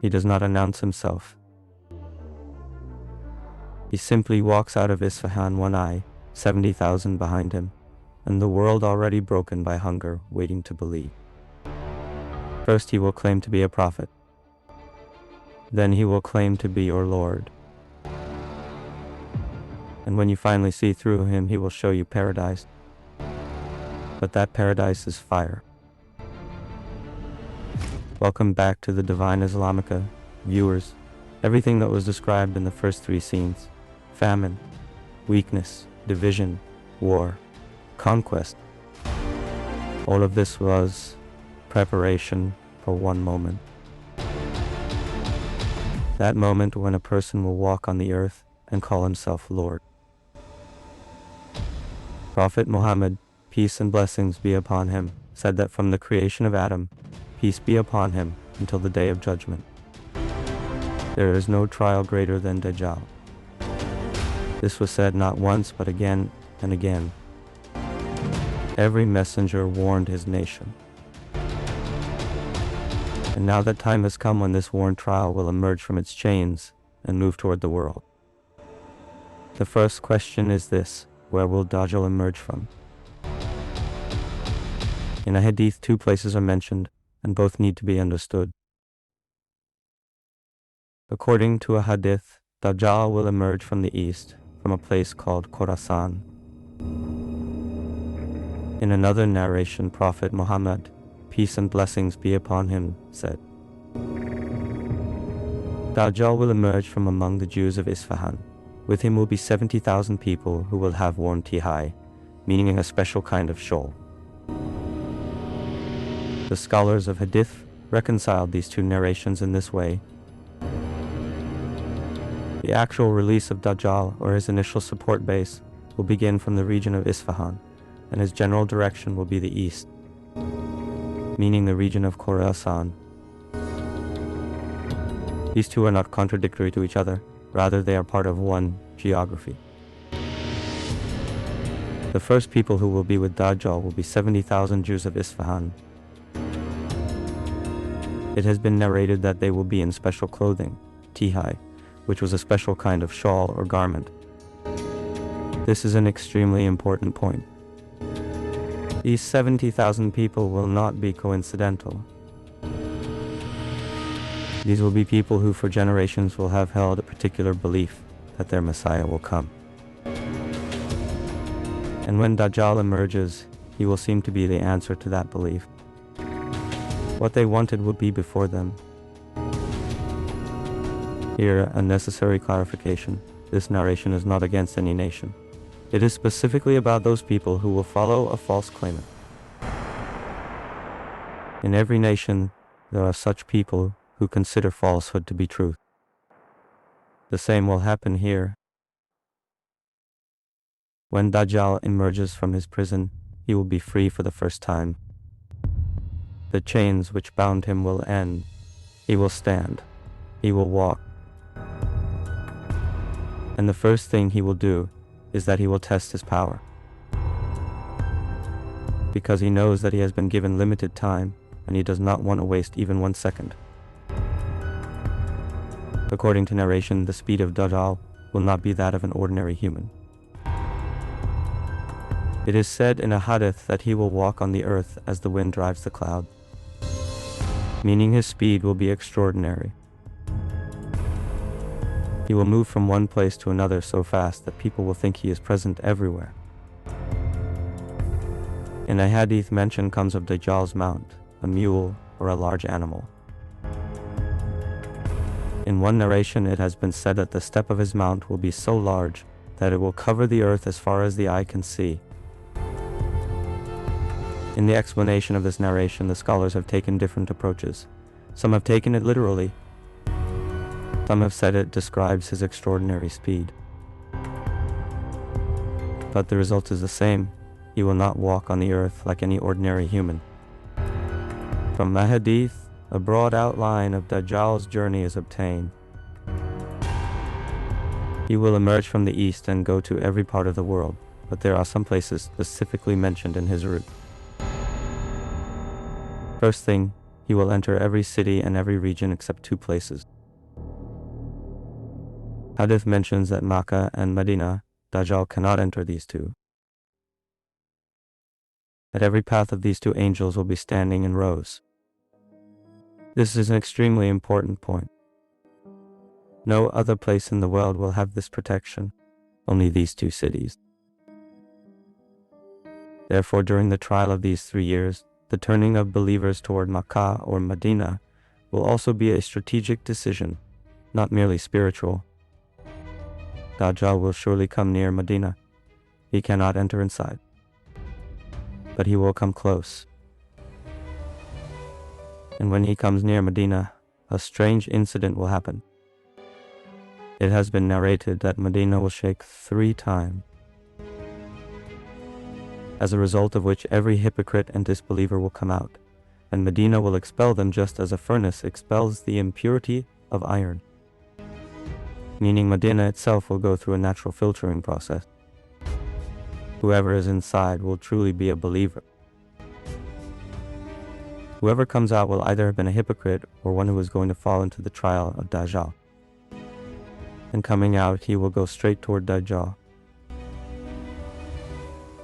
He does not announce himself. He simply walks out of Isfahan, one eye, 70,000 behind him, and the world already broken by hunger, waiting to believe. First he will claim to be a prophet. Then he will claim to be your Lord. And when you finally see through him, he will show you paradise. But that paradise is fire. Welcome back to the Divine Islamica, viewers. Everything that was described in the first three scenes, famine, weakness, division, war, conquest, all of this was preparation for one moment. That moment when a person will walk on the earth and call himself Lord. Prophet Muhammad, peace and blessings be upon him, said that from the creation of Adam, peace be upon him until the day of judgment, there is no trial greater than Dajjal. This was said not once but again and again. Every messenger warned his nation. And now that time has come when this warned trial will emerge from its chains and move toward the world. The first question is this: where will Dajjal emerge from? In a hadith, two places are mentioned, and both need to be understood. According to a hadith, Dajjal will emerge from the east, from a place called Khorasan. In another narration, Prophet Muhammad, peace and blessings be upon him, said, Dajjal will emerge from among the Jews of Isfahan. With him will be 70,000 people who will have worn tihai, meaning a special kind of shawl. The scholars of hadith reconciled these two narrations in this way. The actual release of Dajjal, or his initial support base, will begin from the region of Isfahan, and his general direction will be the east, meaning the region of Khorasan. These two are not contradictory to each other, rather they are part of one geography. The first people who will be with Dajjal will be 70,000 Jews of Isfahan. It has been narrated that they will be in special clothing, tihai, which was a special kind of shawl or garment. This is an extremely important point. These 70,000 people will not be coincidental. These will be people who for generations will have held a particular belief that their Messiah will come. And when Dajjal emerges, he will seem to be the answer to that belief. What they wanted would be before them. Here, a necessary clarification: this narration is not against any nation. It is specifically about those people who will follow a false claimant. In every nation, there are such people who consider falsehood to be truth. The same will happen here. When Dajjal emerges from his prison, he will be free for the first time. The chains which bound him will end. He will stand. He will walk. And the first thing he will do is that he will test his power. Because he knows that he has been given limited time, and he does not want to waste even 1 second. According to narration, the speed of Dajjal will not be that of an ordinary human. It is said in a hadith that he will walk on the earth as the wind drives the cloud, meaning his speed will be extraordinary. He will move from one place to another so fast that people will think he is present everywhere. In a hadith, mention comes of Dajjal's mount, a mule or a large animal. In one narration, it has been said that the step of his mount will be so large that it will cover the earth as far as the eye can see. In the explanation of this narration, the scholars have taken different approaches. Some have taken it literally. Some have said it describes his extraordinary speed. But the result is the same. He will not walk on the earth like any ordinary human. From the hadith, a broad outline of Dajjal's journey is obtained. He will emerge from the east and go to every part of the world, but there are some places specifically mentioned in his route. First thing, He will enter every city and every region except 2 places. Hadith mentions that Makkah and Madinah, Dajjal cannot enter these 2. At every path of these 2 angels will be standing in rows. This is an extremely important point. No other place in the world will have this protection, only these 2 cities. Therefore, during the trial of these 3 years, the turning of believers toward Makkah or Madinah will also be a strategic decision, not merely spiritual. Dajjal will surely come near Medina. He cannot enter inside, but he will come close. And when he comes near Medina, a strange incident will happen. It has been narrated that Medina will shake 3 times, as a result of which every hypocrite and disbeliever will come out, and Medina will expel them just as a furnace expels the impurity of iron. Meaning Medina itself will go through a natural filtering process. Whoever is inside will truly be a believer. Whoever comes out will either have been a hypocrite or one who is going to fall into the trial of Dajjal. And coming out, he will go straight toward Dajjal.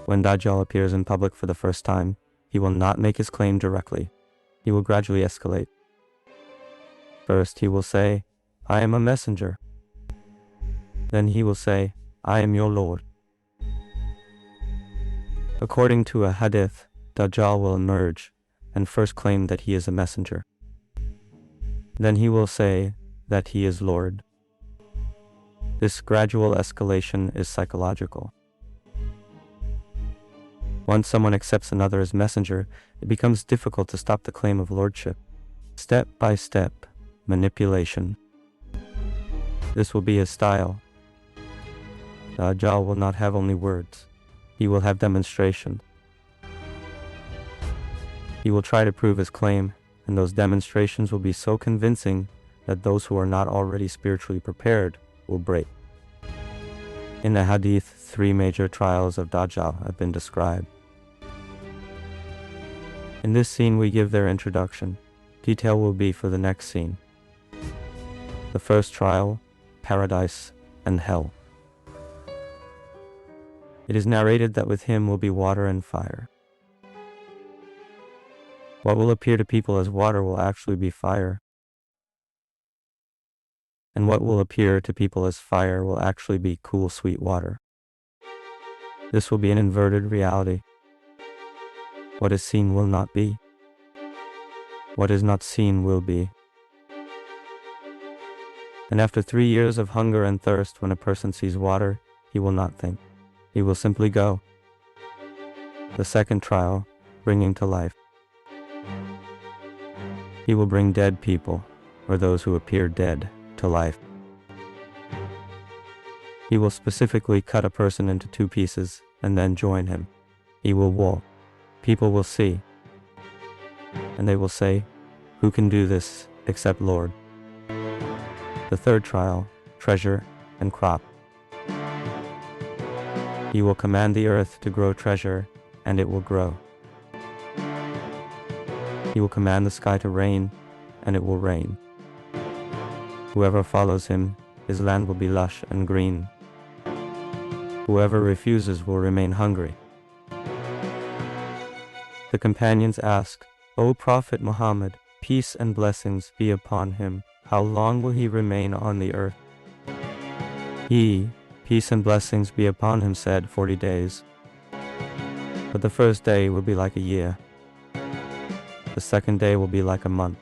When Dajjal appears in public for the first time, he will not make his claim directly. He will gradually escalate. First, he will say, "I am a messenger." Then he will say, "I am your Lord." According to a hadith, Dajjal will emerge and first claim that he is a messenger. Then he will say that he is Lord. This gradual escalation is psychological. Once someone accepts another as messenger, it becomes difficult to stop the claim of lordship. Step by step, manipulation. This will be his style. Dajjal will not have only words. He will have demonstrations. He will try to prove his claim, and those demonstrations will be so convincing that those who are not already spiritually prepared will break. In the hadith, 3 major trials of Dajjal have been described. In this scene we give their introduction. Detail will be for the next scene. The first trial, paradise and hell. It is narrated that with him will be water and fire. What will appear to people as water will actually be fire. And what will appear to people as fire will actually be cool, sweet water. This will be an inverted reality. What is seen will not be. What is not seen will be. And after 3 years of hunger and thirst, when a person sees water, he will not think. He will simply go. The second trial, bringing to life. He will bring dead people, or those who appear dead, to life. He will specifically cut a person into 2 pieces and then join him. He will walk. People will see. And they will say, "Who can do this except Lord?" The third trial, treasure and crop. He will command the earth to grow treasure, and it will grow. He will command the sky to rain, and it will rain. Whoever follows him, his land will be lush and green. Whoever refuses will remain hungry. The companions asked, "O Prophet Muhammad, peace and blessings be upon him, how long will he remain on the earth?" He, peace and blessings be upon him, said, 40 days. But the first day will be like a year. The second day will be like a month.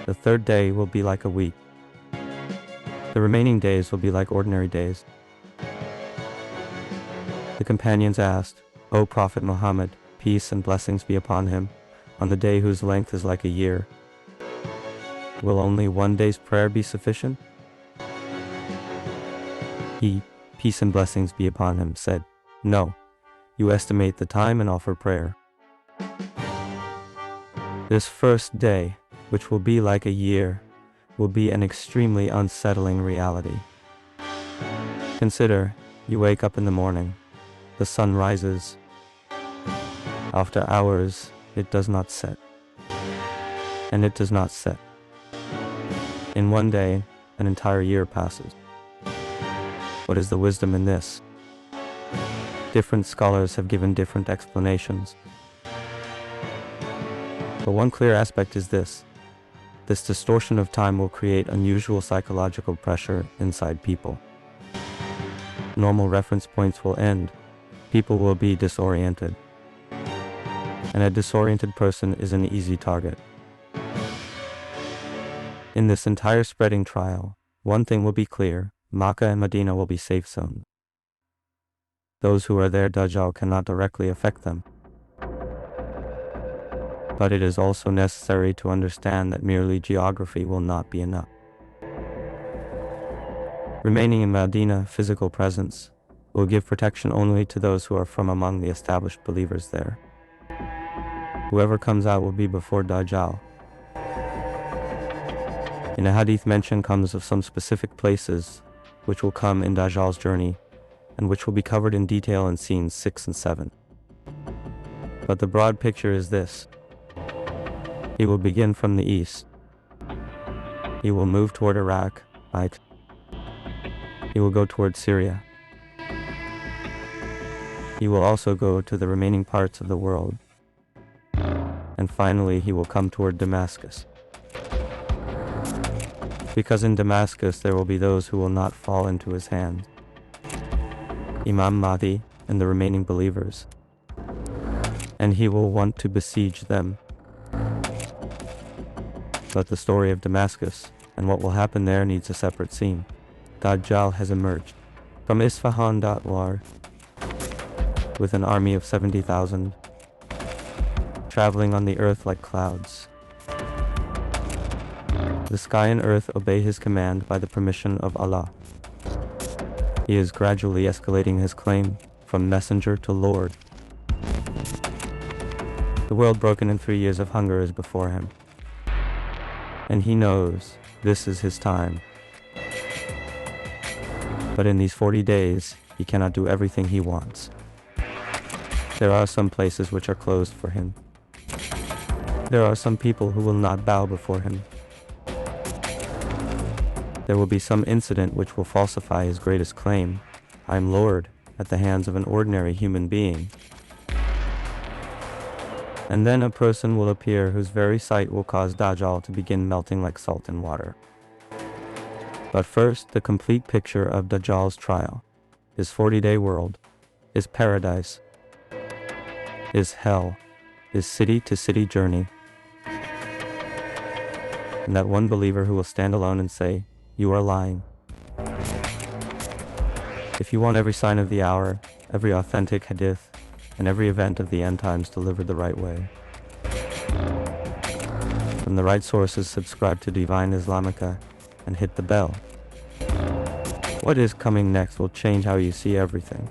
The third day will be like a week. The remaining days will be like ordinary days. The companions asked, "O Prophet Muhammad, peace and blessings be upon him, on the day whose length is like a year, will only 1 day's prayer be sufficient?" He, peace and blessings be upon him, said, "No, you estimate the time and offer prayer." This first day, which will be like a year, will be an extremely unsettling reality. Consider, you wake up in the morning, the sun rises. After hours, it does not set. and it does not set. In one day, an entire year passes. What is the wisdom in this? Different scholars have given different explanations. But one clear aspect is this. This distortion of time will create unusual psychological pressure inside people. Normal reference points will end. People will be disoriented. And a disoriented person is an easy target. In this entire spreading trial, one thing will be clear: Makkah and Madinah will be safe zones. Those who are there, Dajjal cannot directly affect them. But it is also necessary to understand that merely geography will not be enough. Remaining in Medina, physical presence, will give protection only to those who are from among the established believers there. Whoever comes out will be before Dajjal. In a hadith, mention comes of some specific places which will come in Dajjal's journey, and which will be covered in detail in scenes 6 and 7. But the broad picture is this. He will begin from the east. He will move toward Iraq, right? He will go toward Syria. He will also go to the remaining parts of the world. And finally, he will come toward Damascus. Because in Damascus there will be those who will not fall into his hands. Imam Mahdi and the remaining believers. And he will want to besiege them. But the story of Damascus and what will happen there needs a separate scene. Dajjal has emerged from Isfahan with an army of 70,000, traveling on the earth like clouds. The sky and earth obey his command by the permission of Allah. He is gradually escalating his claim from messenger to Lord. The world broken in 3 years of hunger is before him. And he knows this is his time. But in these 40 days, he cannot do everything he wants. There are some places which are closed for him. There are some people who will not bow before him. There will be some incident which will falsify his greatest claim, I am Lord, at the hands of an ordinary human being. And then a person will appear whose very sight will cause Dajjal to begin melting like salt in water. But first, the complete picture of Dajjal's trial, his 40-day world, his paradise, his hell, his city-to-city journey, and that one believer who will stand alone and say, "You are lying." If you want every sign of the hour, every authentic hadith, and every event of the end times delivered the right way, from the right sources, subscribe to Divine Islamica and hit the bell. What is coming next will change how you see everything.